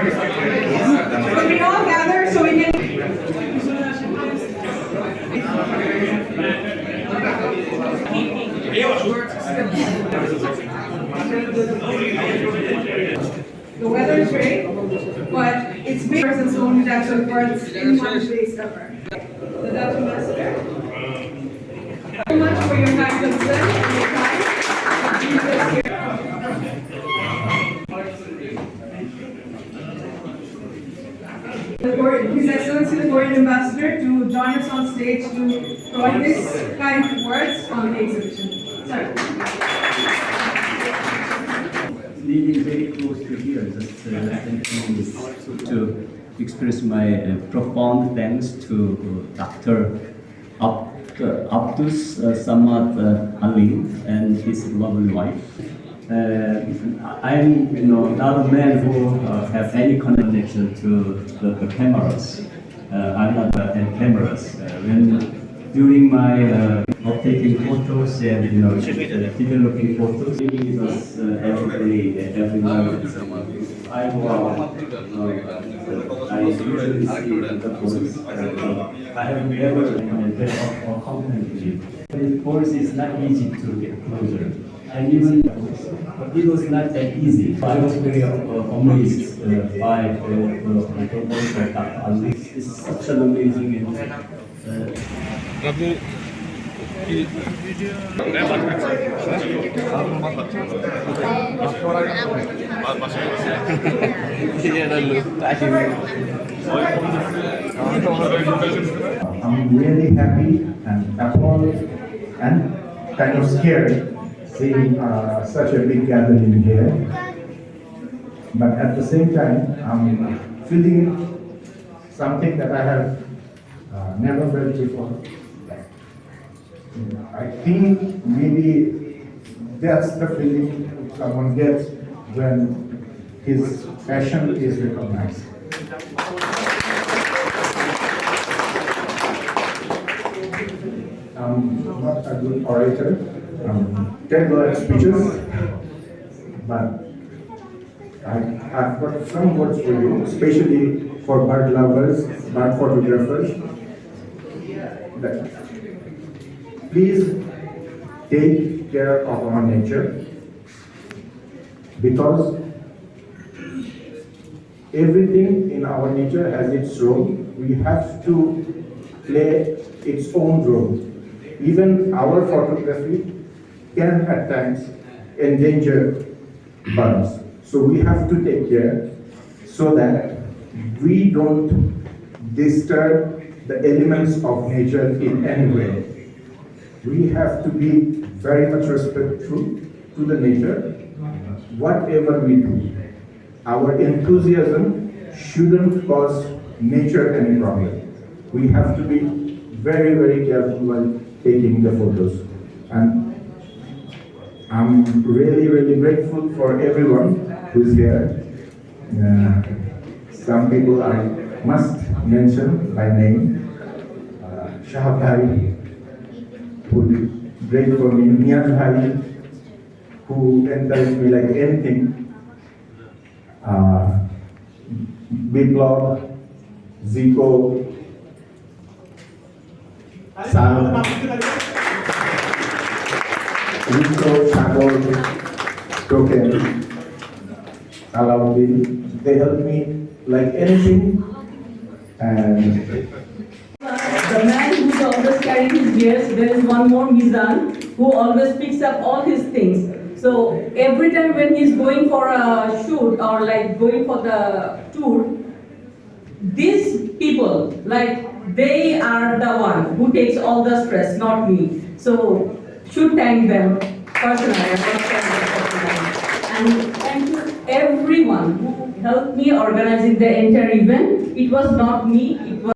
So we all gather so we can. The weather is great, but it's big and so many types of birds in one place ever. So that's what I said. Thank you so much for your time, concern and your time. His Excellency the Korean Ambassador to join us on stage to provide this kind of words on the exhibition. Sir. Living very close to here, just to express my profound thanks to Dr. Abdus Samad Ali and his lovely wife. I'm not a man who have any connection to the cameras. I'm not cameras. During my taking photos and developing photos, with us every day, every moment. I go out. I usually see the birds. I have never accompanied you. The birds is not easy to get closer, and even it was not that easy. I was very amazed by the performance of Dr. Ali. It's such an amazing I'm really happy and appalled and kind of scared seeing such a big gathering here. But at the same time, I'm feeling something that I have never felt before. I think maybe that's the feeling someone gets when his passion is recognized. I'm not a good orator, tell lot of speeches, but I've got some words for you, especially for bird lovers, bird photographers. Please take care of our nature, because everything in our nature has its role. We have to play its own role. Even our photography can at times endanger birds. So we have to take care so that we don't disturb the elements of nature in any way. We have to be very much respectful to the nature, whatever we do. Our enthusiasm shouldn't cause nature any problem. We have to be very, very careful while taking the photos. And I'm really, really grateful for everyone who's here. Some people I must mention by name. Shahab Bhai, who did great for me. Niyaz Bhai, who encouraged me like anything. Biplov, Zico, Sal, Rico, Shagol, Token, Alauddin. They helped me like anything. And the man who's always carrying his gears, there is one more Mizan who always picks up all his things. So every time when he's going for a shoot or like going for the tour, these people, like they are the one who takes all the stress, not me. So should thank them personally. And thank you everyone who helped me organizing the entire event. It was not me, it was